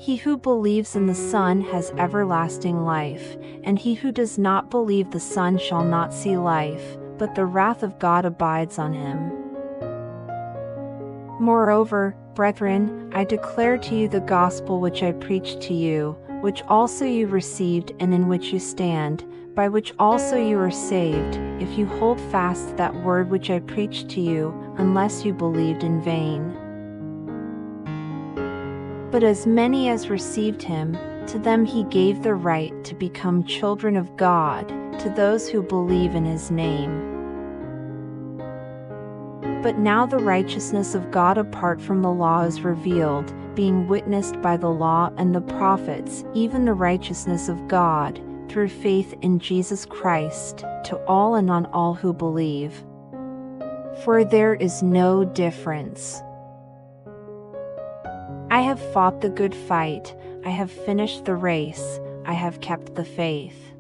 He who believes in the Son has everlasting life, and he who does not believe the Son shall not see life, but the wrath of God abides on him. Moreover, brethren, I declare to you the gospel which I preached to you, which also you received and in which you stand, by which also you are saved, if you hold fast that word which I preached to you, unless you believed in vain. But as many as received him, to them he gave the right to become children of God, to those who believe in his name. But now the righteousness of God apart from the law is revealed, being witnessed by the law and the prophets, even the righteousness of God, through faith in Jesus Christ, to all and on all who believe. For there is no difference. I have fought the good fight, I have finished the race, I have kept the faith.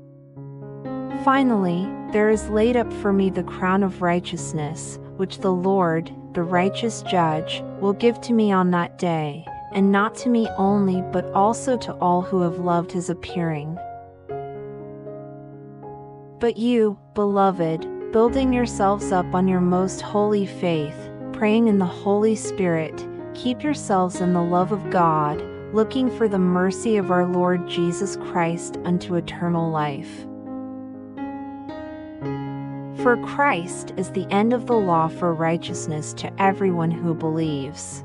Finally, there is laid up for me the crown of righteousness, which the Lord, the righteous judge, will give to me on that day, and not to me only but also to all who have loved his appearing. But you, beloved, building yourselves up on your most holy faith, praying in the Holy Spirit, keep yourselves in the love of God, looking for the mercy of our Lord Jesus Christ unto eternal life. For Christ is the end of the law for righteousness to everyone who believes.